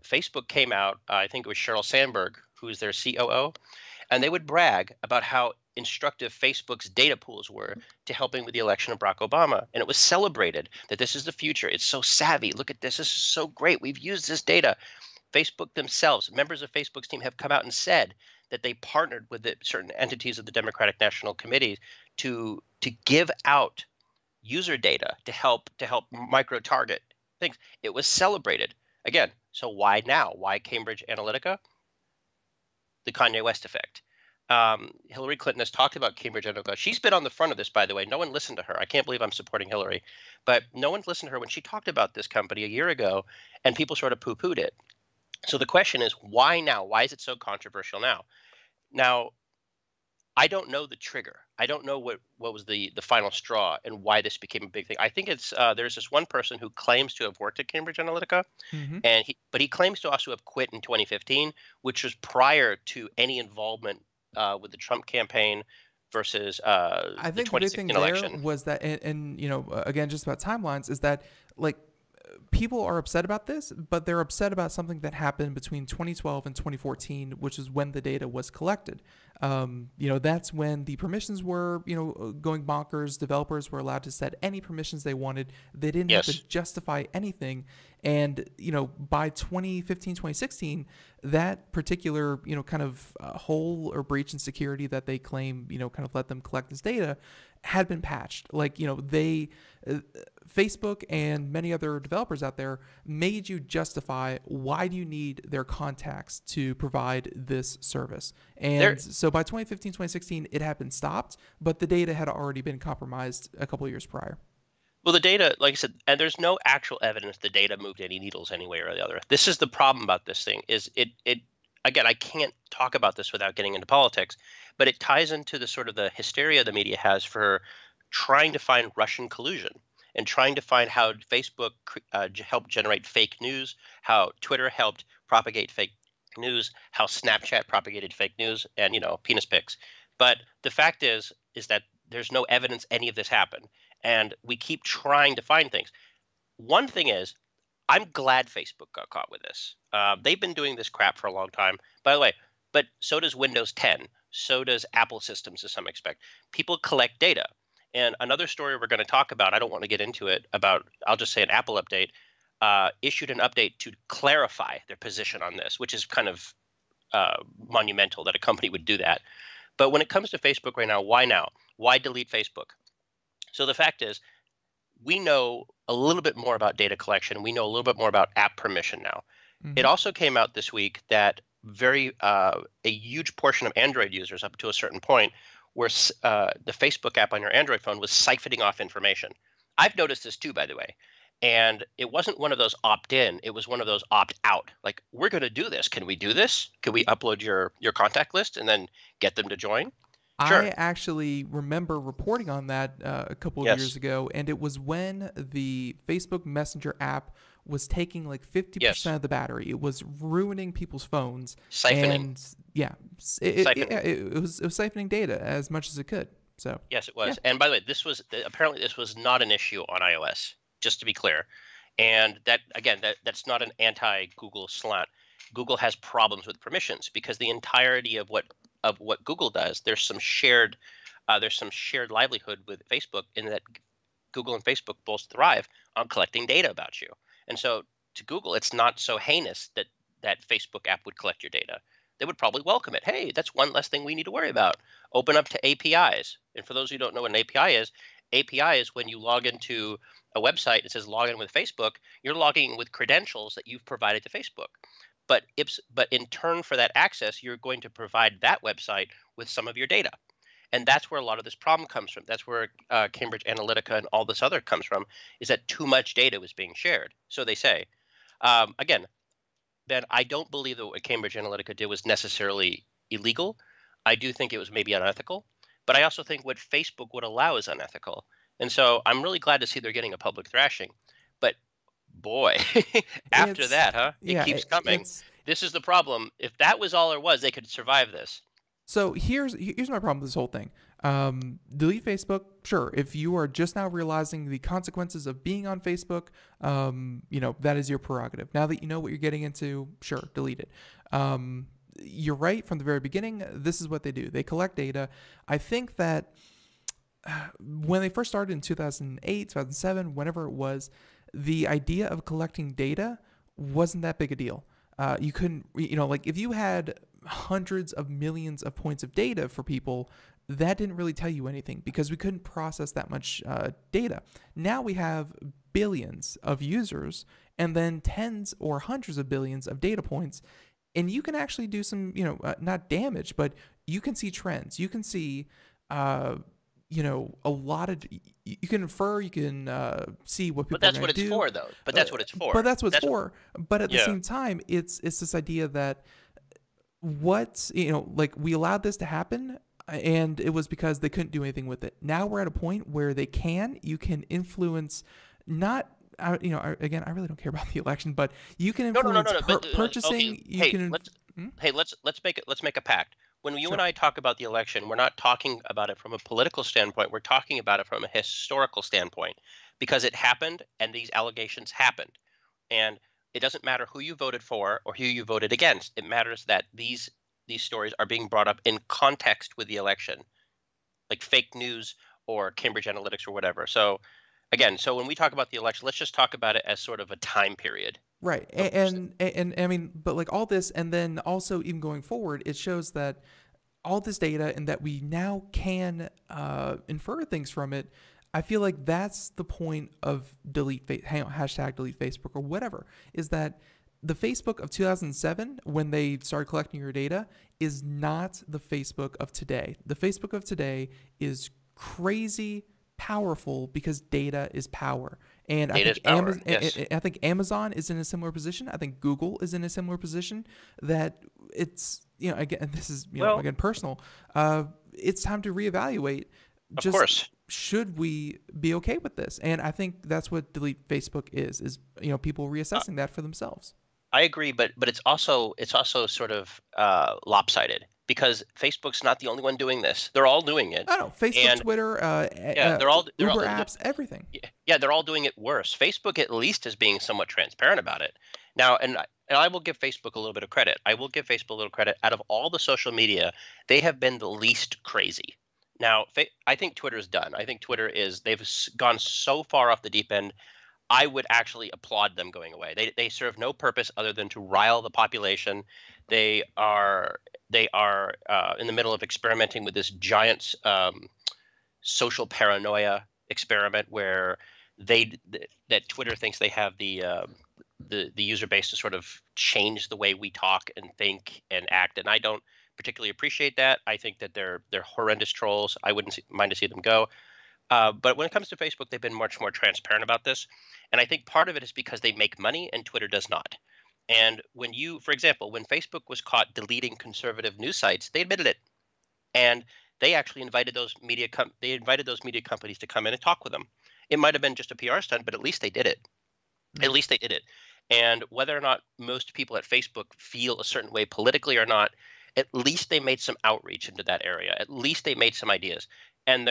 Facebook came out. I think it was Sheryl Sandberg, who is their COO, and they would brag about how instructive Facebook's data pools were to helping with the election of Barack Obama. And it was celebrated that this is the future. It's so savvy. Look at this. This is so great. We've used this data. Facebook themselves, members of Facebook's team, have come out and said that they partnered with certain entities of the Democratic National Committee to give out user data to help micro target things. It was celebrated. Again, so why now? Why Cambridge Analytica? The Kanye West effect. Hillary Clinton has talked about Cambridge Analytica. She's been on the front of this, by the way. No one listened to her. I can't believe I'm supporting Hillary. But no one's listened to her when she talked about this company a year ago, and people sort of poo-pooed it. So the question is, why now? Why is it so controversial now? Now, I don't know the trigger. I don't know what was the final straw and why this became a big thing. I think it's there's this one person who claims to have worked at Cambridge Analytica, but he claims to also have quit in 2015, which was prior to any involvement with the Trump campaign versus I think the 2016 election. There was that, and again, just about timelines, is that like people are upset about this, but they're upset about something that happened between 2012 and 2014, which is when the data was collected. That's when the permissions were, going bonkers. Developers were allowed to set any permissions they wanted. They didn't have to justify anything. And, by 2015, 2016, that particular, kind of hole or breach in security that they claim, kind of let them collect this data had been patched. Like, Facebook and many other developers out there made you justify why do you need their contacts to provide this service. And so by 2015, 2016, it had been stopped, but the data had already been compromised a couple of years prior. Well, the data, like I said, and there's no actual evidence the data moved any needles any way or the other. This is the problem about this thing is it again, I can't talk about this without getting into politics, but it ties into the sort of the hysteria the media has for trying to find Russian collusion and trying to find how Facebook helped generate fake news, how Twitter helped propagate fake news, how Snapchat propagated fake news, and penis pics. But the fact is that there's no evidence any of this happened, and we keep trying to find things. One thing is, I'm glad Facebook got caught with this. They've been doing this crap for a long time, by the way. But so does Windows 10. So does Apple systems to some extent. People collect data. And another story we're going to talk about, I don't want to get into it, I'll just say an Apple update, issued an update to clarify their position on this, which is kind of monumental that a company would do that. But when it comes to Facebook right now? Why delete Facebook? So the fact is, we know a little bit more about data collection. We know a little bit more about app permission now. It also came out this week that a huge portion of Android users, up to a certain point, where the Facebook app on your Android phone was siphoning off information. I've noticed this too, by the way. And it wasn't one of those opt-in. It was one of those opt-out. Like, we're going to do this. Can we do this? Can we upload your contact list and then get them to join? Sure. I actually remember reporting on that a couple of years ago, and it was when the Facebook Messenger app was taking like 50% of the battery. It was ruining people's phones. Siphoning. And it was siphoning data as much as it could. So yes, it was. Yeah. And by the way, apparently this was not an issue on iOS, just to be clear. And that's not an anti-Google slant. Google has problems with permissions because the entirety of what Google does, there's some shared livelihood with Facebook in that Google and Facebook both thrive on collecting data about you. And so to Google, it's not so heinous that Facebook app would collect your data. They would probably welcome it. Hey, that's one less thing we need to worry about. Open up to APIs. And for those who don't know what an API is when you log into a website, it says log in with Facebook, you're logging in with credentials that you've provided to Facebook. But in turn for that access, you're going to provide that website with some of your data. And that's where a lot of this problem comes from. That's where Cambridge Analytica and all this other comes from, is that too much data was being shared. So they say. Again, Ben, I don't believe that what Cambridge Analytica did was necessarily illegal. I do think it was maybe unethical. But I also think what Facebook would allow is unethical. And so I'm really glad to see they're getting a public thrashing. But boy, after that, it keeps coming. This is the problem. If that was all there was, they could survive this. So here's my problem with this whole thing. Delete Facebook, sure. If you are just now realizing the consequences of being on Facebook, that is your prerogative. Now that you know what you're getting into, sure, delete it. You're right from the very beginning. This is what they do. They collect data. I think that when they first started in 2008, 2007, whenever it was, the idea of collecting data wasn't that big a deal. You couldn't, like if you had hundreds of millions of points of data for people, that didn't really tell you anything because we couldn't process that much data. Now we have billions of users and then tens or hundreds of billions of data points. And you can actually do some, not damage, but you can see trends. You can see, a lot of, you can infer, you can see what people are going to do. But that's what it's for, though. But that's what it's for. But that's what it's for. But at the same time, it's this idea that we allowed this to happen, and it was because they couldn't do anything with it. Now we're at a point where you can influence, not, again, I really don't care about the election, but you can influence purchasing. Okay. Let's make a pact. When you and I talk about the election, we're not talking about it from a political standpoint. We're talking about it from a historical standpoint because it happened and these allegations happened. And it doesn't matter who you voted for or who you voted against. It matters that these stories are being brought up in context with the election, like fake news or Cambridge Analytics or whatever. So again, when we talk about the election, let's just talk about it as sort of a time period. Right. And I mean, but like all this, and then also even going forward, it shows that all this data and that we now can infer things from it. I feel like that's the point of hashtag delete Facebook or whatever, is that the Facebook of 2007, when they started collecting your data, is not the Facebook of today. The Facebook of today is crazy powerful because data is power. And Data is power, yes. I think Amazon is in a similar position. I think Google is in a similar position that it's, again, this is, again, personal. It's time to reevaluate. Of course. Should we be okay with this? And I think that's what Delete Facebook is people reassessing that for themselves. I agree, but it's also sort of lopsided, because Facebook's not the only one doing this. They're all doing it. I know. Facebook, Twitter, they're all Uber apps, everything. Yeah, they're all doing it worse. Facebook at least is being somewhat transparent about it. Now, and I will give Facebook a little bit of credit. I will give Facebook a little credit. Out of all the social media, they have been the least crazy. Now, I think Twitter's done. I think they've gone so far off the deep end. I would actually applaud them going away. They serve no purpose other than to rile the population. They are in the middle of experimenting with this giant social paranoia experiment where that Twitter thinks they have the user base to sort of change the way we talk and think and act, and I don't particularly appreciate that. I think that they're horrendous trolls. I wouldn't mind to see them go. But when it comes to Facebook, they've been much more transparent about this. And I think part of it is because they make money and Twitter does not. And for example, when Facebook was caught deleting conservative news sites, they admitted it. And they actually invited those media companies to come in and talk with them. It might have been just a PR stunt, but at least they did it. At least they did it. And whether or not most people at Facebook feel a certain way politically or not, at least they made some outreach into that area. At least they made some ideas. And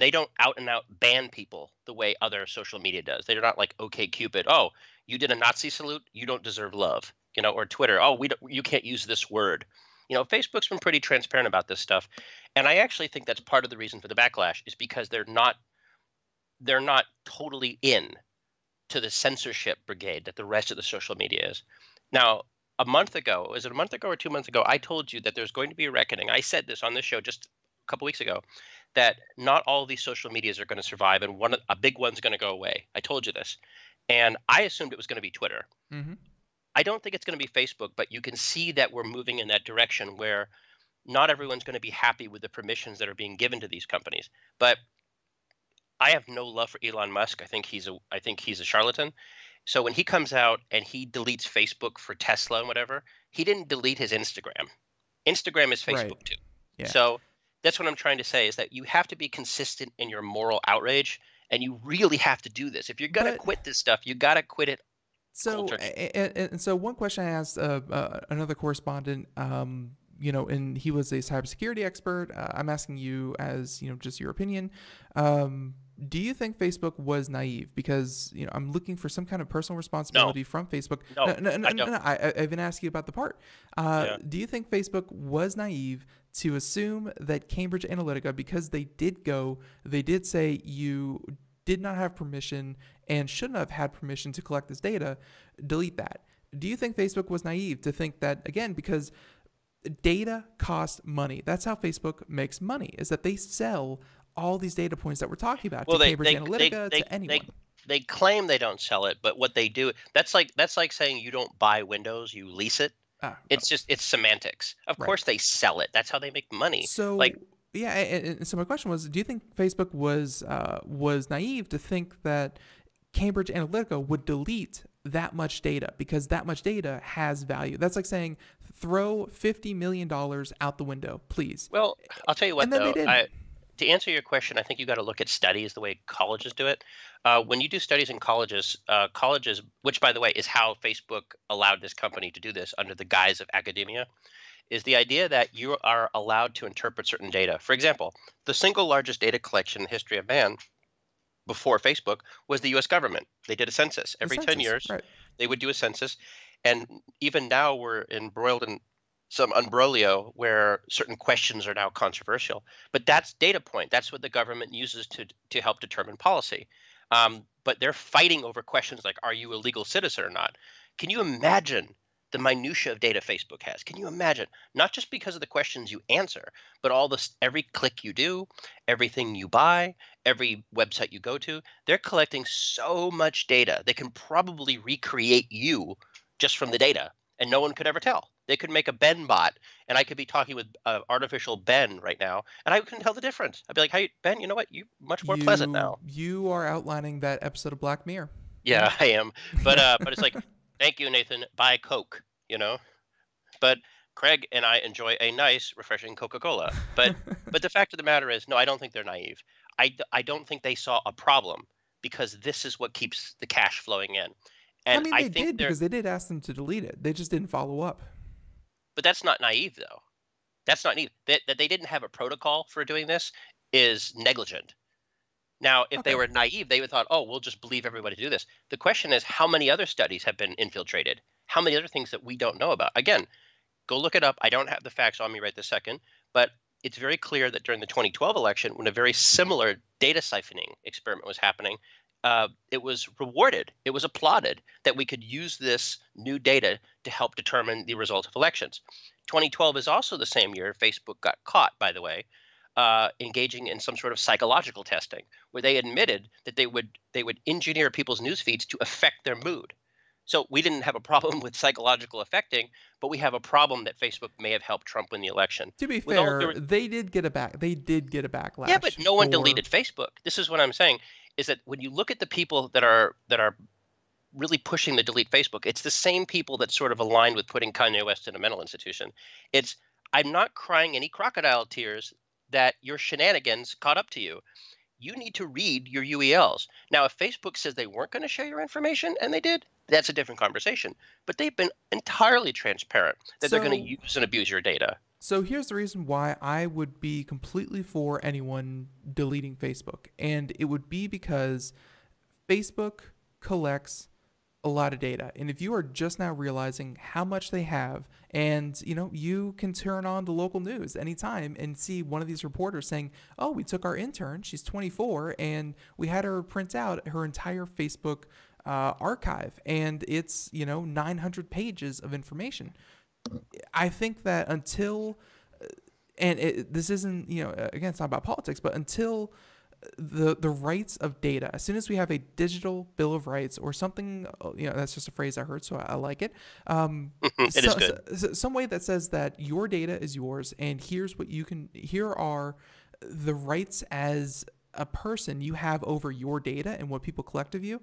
they don't out and out ban people the way other social media does. They're not like OkCupid. Oh, you did a Nazi salute, you don't deserve love. Or Twitter. Oh, you can't use this word. Facebook's been pretty transparent about this stuff, and I actually think that's part of the reason for the backlash is because they're not totally in to the censorship brigade that the rest of the social media is. Now, a month ago, was it a month ago or 2 months ago? I told you that there's going to be a reckoning. I said this on this show just a couple weeks ago, that not all these social medias are going to survive, and a big one's going to go away. I told you this, and I assumed it was going to be Twitter. Mm-hmm. I don't think it's going to be Facebook, but you can see that we're moving in that direction where not everyone's going to be happy with the permissions that are being given to these companies. But I have no love for Elon Musk. I think he's a charlatan. So when he comes out and he deletes Facebook for Tesla and whatever, he didn't delete his Instagram. Instagram is Facebook too. Yeah. So that's what I'm trying to say is that you have to be consistent in your moral outrage, and you really have to do this. If you're going to quit this stuff, you got to quit it. So, and so one question I asked another correspondent, and he was a cybersecurity expert. I'm asking you as, just your opinion. Do you think Facebook was naive? Because, I'm looking for some kind of personal responsibility from Facebook. No, I even asked you about the part. Do you think Facebook was naive to assume that Cambridge Analytica, because they did say you did not have permission and shouldn't have had permission to collect this data, delete that? Do you think Facebook was naive to think that, again, because data costs money? That's how Facebook makes money, is that they sell all these data points that we're talking about to Cambridge Analytica, to anyone. They claim they don't sell it, but what they do, that's like saying you don't buy Windows, you lease it. It's semantics. Of course they sell it. That's how they make money. So and so my question was, do you think Facebook was naive to think that Cambridge Analytica would delete that much data because that much data has value? That's like saying throw $50 million out the window, please. Well, I'll tell you what, though. To answer your question, I think you got to look at studies the way colleges do it. When you do studies in colleges, which by the way is how Facebook allowed this company to do this under the guise of academia, is the idea that you are allowed to interpret certain data. For example, the single largest data collection in the history of man before Facebook was the U.S. government. They did a census. Every 10 years, they would do a census. And even now we're embroiled in some imbroglio where certain questions are now controversial. But that's data point. That's what the government uses to help determine policy. But they're fighting over questions like, are you a legal citizen or not? Can you imagine the minutia of data Facebook has? Can you imagine? Not just because of the questions you answer, but every click you do, everything you buy, every website you go to, they're collecting so much data. They can probably recreate you just from the data. and no one could ever tell. They could make a Ben bot, and I could be talking with artificial Ben right now, and I couldn't tell the difference. I'd be like, "Hey, Ben, you know what? You much more pleasant now." You are outlining that episode of Black Mirror. Yeah, I am. But it's like, "Thank you, Nathan. Buy Coke," you know. But Craig and I enjoy a nice, refreshing Coca-Cola. But the fact of the matter is, no, I don't think they're naive. I don't think they saw a problem because this is what keeps the cash flowing in. I And mean, I they think did because they did ask them to delete it. They just didn't follow up. but that's not naive though. That's not naive. That they didn't have a protocol for doing this is negligent. Now, if they Okay. were naive, they would thought, oh, we'll just believe everybody to do this. The question is, how many other studies have been infiltrated? How many other things that we don't know about? Again, go look it up. I don't have the facts on me right this second, but it's very clear that during the 2012 election, when a very similar data siphoning experiment was happening, it was rewarded. It was applauded that we could use this new data to help determine the results of elections. 2012 is also the same year Facebook got caught, by the way, engaging in some sort of psychological testing, where they admitted that they would engineer people's news feeds to affect their mood. So we didn't have a problem with psychological affecting, but we have a problem that Facebook may have helped Trump win the election. To be With all fair, due- they did get a backlash. yeah, but no one for- deleted Facebook. This is what I'm saying: is that when you look at the people that are really pushing the delete Facebook, it's the same people that sort of aligned with putting Kanye West in a mental institution. It's I'm not crying any crocodile tears that your shenanigans caught up to you. You need to read your UELs. Now, if Facebook says they weren't going to share your information and they did, that's a different conversation. But they've been entirely transparent that they're going to So- use and abuse your data. So here's the reason why I would be completely for anyone deleting Facebook. And it would be because Facebook collects a lot of data. And if you are just now realizing how much they have, and you can turn on the local news anytime and see one of these reporters saying, oh, we took our intern, she's 24, and we had her print out her entire Facebook archive, and it's 900 pages of information. I think that until this isn't again, it's not about politics, but until the rights of data, as soon as we have a digital bill of rights or something, that's just a phrase I heard, so I like it. It is good. Some way that says that your data is yours, and here are the rights as a person you have over your data and what people collect of you.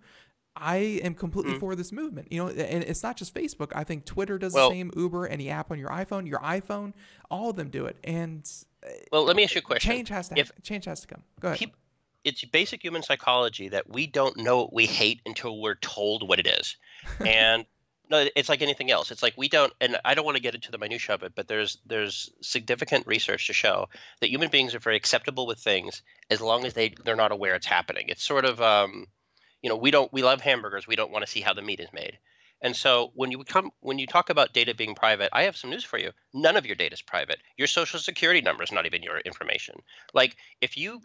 I am completely for this movement, and it's not just Facebook. I think Twitter does the same, Uber, any app on your iPhone, all of them do it. And well, let me ask you a question. Change has to come. Go ahead. It's basic human psychology that we don't know what we hate until we're told what it is. And no, it's like anything else. It's like we don't, and I don't want to get into the minutiae of it, but there's significant research to show that human beings are very acceptable with things as long as they're not aware it's happening. It's sort of we love hamburgers. We don't want to see how the meat is made. And so when you talk about data being private, I have some news for you. None of your data is private. Your social security number is not even your information. Like if you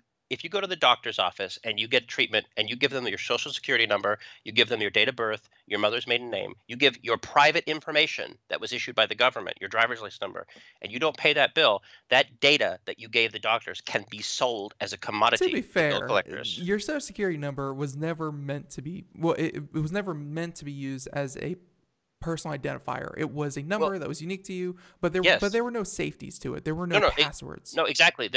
go to the doctor's office and you get treatment and you give them your social security number, you give them your date of birth, your mother's maiden name, you give your private information that was issued by the government, your driver's license number, and you don't pay that bill, that data that you gave the doctors can be sold as a commodity To be fair, bill collectors. your social security number was never meant to be, it was never meant to be used as a personal identifier. It was a number that was unique to you, but there were no safeties to it. There were no passwords. No, exactly.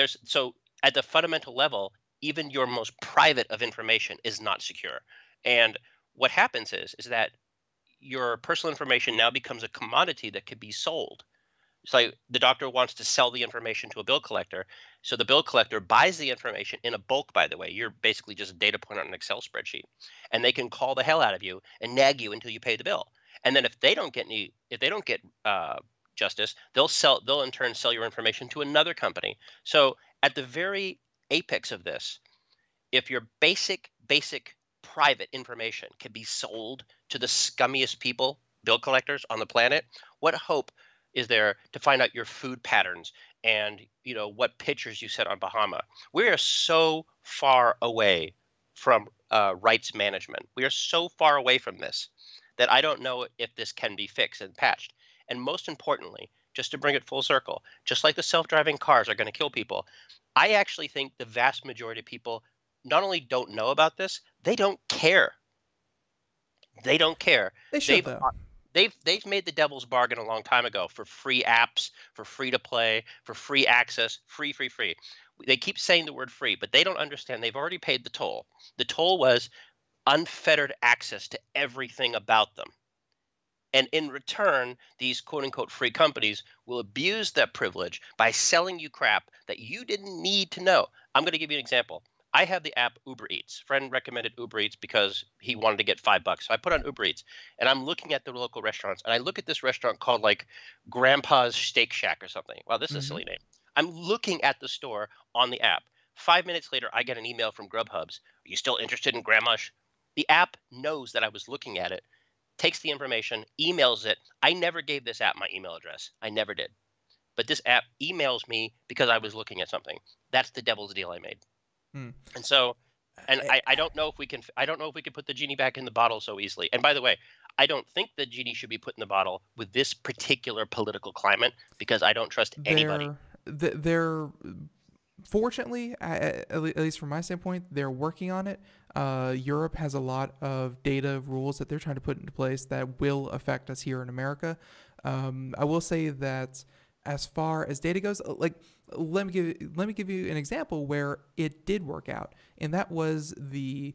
At the fundamental level, even your most private of information is not secure. And what happens is that your personal information now becomes a commodity that could be sold. It's like the doctor wants to sell the information to a bill collector. So the bill collector buys the information in a bulk, by the way. You're basically just a data point on an Excel spreadsheet. And they can call the hell out of you and nag you until you pay the bill. And then if they don't get justice, they'll in turn sell your information to another company. So at the very apex of this, if your basic private information can be sold to the scummiest people, bill collectors on the planet, what hope is there to find out your food patterns and what pictures you set on Bahama? We are so far away from rights management. We are so far away from this that I don't know if this can be fixed and patched. And most importantly, just to bring it full circle, just like the self-driving cars are going to kill people, I actually think the vast majority of people not only don't know about this, they don't care. They don't care. They should, though. they've made the devil's bargain a long time ago for free apps, for free to play, for free access, free, free, free. They keep saying the word free, but they don't understand they've already paid the toll. The toll was unfettered access to everything about them. And in return, these quote unquote free companies will abuse that privilege by selling you crap that you didn't need to know. I'm going to give you an example. I have the app Uber Eats. Friend recommended Uber Eats because he wanted to get $5. So I put on Uber Eats and I'm looking at the local restaurants, and I look at this restaurant called like Grandpa's Steak Shack or something. Wow, this is a silly name. I'm looking at the store on the app. 5 minutes later, I get an email from Grubhub's. Are you still interested in Grandma's? The app knows that I was looking at it, takes the information, emails it. I never gave this app my email address. I never did. But this app emails me because I was looking at something. That's the devil's deal I made. And so, and I don't know if we can. I don't know if we can put the genie back in the bottle so easily. And by the way, I don't think the genie should be put in the bottle with this particular political climate because I don't trust anybody. They're fortunately, at least from my standpoint, they're working on it. Europe has a lot of data rules that they're trying to put into place that will affect us here in America. I will say that as far as data goes, like let me give you an example where it did work out, and that was they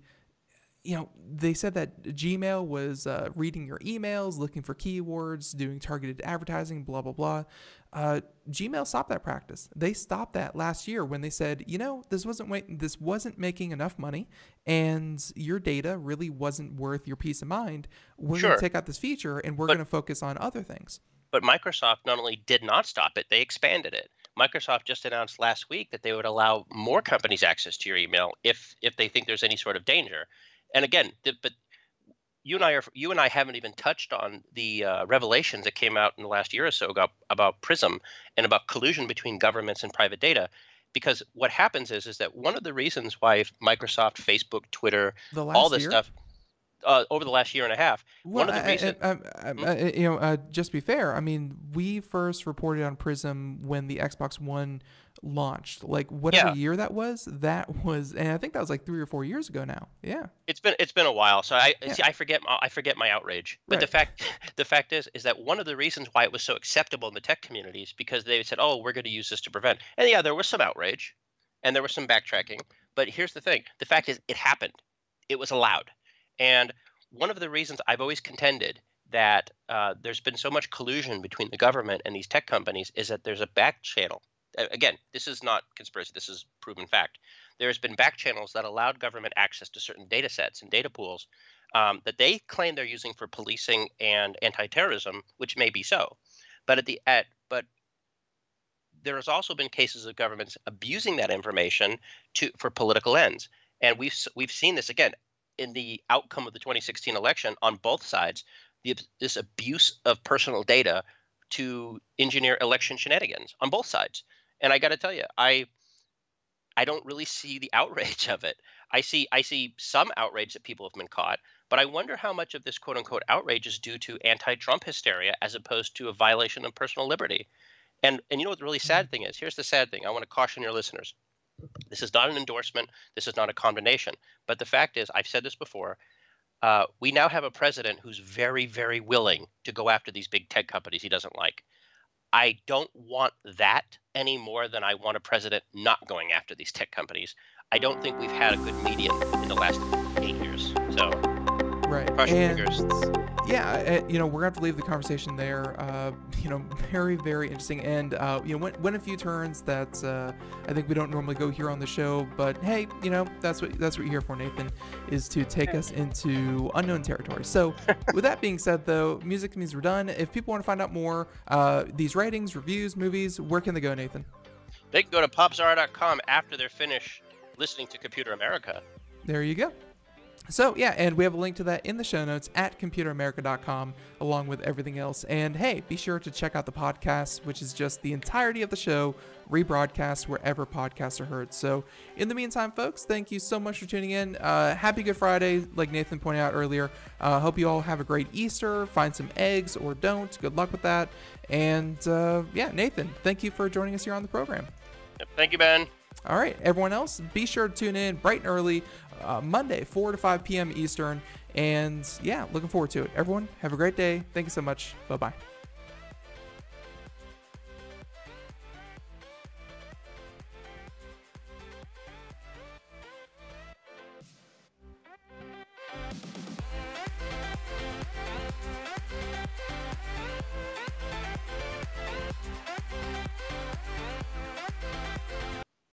said that Gmail was reading your emails, looking for keywords, doing targeted advertising, blah, blah, blah. Gmail stopped that practice. They stopped that last year when they said, this wasn't making enough money and your data really wasn't worth your peace of mind. We're going to take out this feature and we're going to focus on other things. But Microsoft not only did not stop it, they expanded it. Microsoft just announced last week that they would allow more companies access to your email if they think there's any sort of danger. And again, but you and I haven't even touched on the revelations that came out in the last year or so about PRISM and about collusion between governments and private data. Because what happens is that one of the reasons why Microsoft, Facebook, Twitter, all this stuff over the last year and a half, well, one of the reasons, just be fair. I mean, we first reported on PRISM when the Xbox One launched, like whatever year that was, and I think that was like 3 or 4 years ago now. Yeah, it's been a while, so I forget my outrage. But the fact is that one of the reasons why it was so acceptable in the tech community is because they said, oh, we're going to use this to prevent. And yeah, there was some outrage, and there was some backtracking. But here's the thing: the fact is, it happened. It was allowed. And one of the reasons I've always contended that there's been so much collusion between the government and these tech companies is that there's a back channel. Again, this is not conspiracy. This is proven fact. There's been back channels that allowed government access to certain data sets and data pools that they claim they're using for policing and anti-terrorism, which may be so. But but there has also been cases of governments abusing that information for political ends. And we've seen this again in the outcome of the 2016 election on both sides, this abuse of personal data to engineer election shenanigans on both sides. And I got to tell you, I don't really see the outrage of it. I see some outrage that people have been caught, but I wonder how much of this quote unquote outrage is due to anti-Trump hysteria as opposed to a violation of personal liberty. And you know what the really sad thing is? Here's the sad thing. I want to caution your listeners. This is not an endorsement. This is not a condemnation. But the fact is, I've said this before, we now have a president who's very, very willing to go after these big tech companies he doesn't like. I don't want that any more than I want a president not going after these tech companies. I don't think we've had a good median in the last 8 years. So, cross your fingers. Yeah, we're going to have to leave the conversation there. Very, very interesting. And, went a few turns that I think we don't normally go here on the show. But, hey, that's what you're here for, Nathan, is to take us into unknown territory. So, with that being said, though, music means we're done. If people want to find out more, these ratings, reviews, movies, where can they go, Nathan? They can go to popzara.com after they're finished listening to Computer America. There you go. So, yeah, and we have a link to that in the show notes at computeramerica.com, along with everything else. And, hey, be sure to check out the podcast, which is just the entirety of the show, rebroadcast wherever podcasts are heard. So, in the meantime, folks, thank you so much for tuning in. Happy Good Friday, like Nathan pointed out earlier. Hope you all have a great Easter. Find some eggs or don't. Good luck with that. And, Nathan, thank you for joining us here on the program. Thank you, Ben. All right, everyone else, be sure to tune in bright and early, Monday, 4 to 5 p.m. Eastern. And yeah, looking forward to it. Everyone, have a great day. Thank you so much. Bye-bye.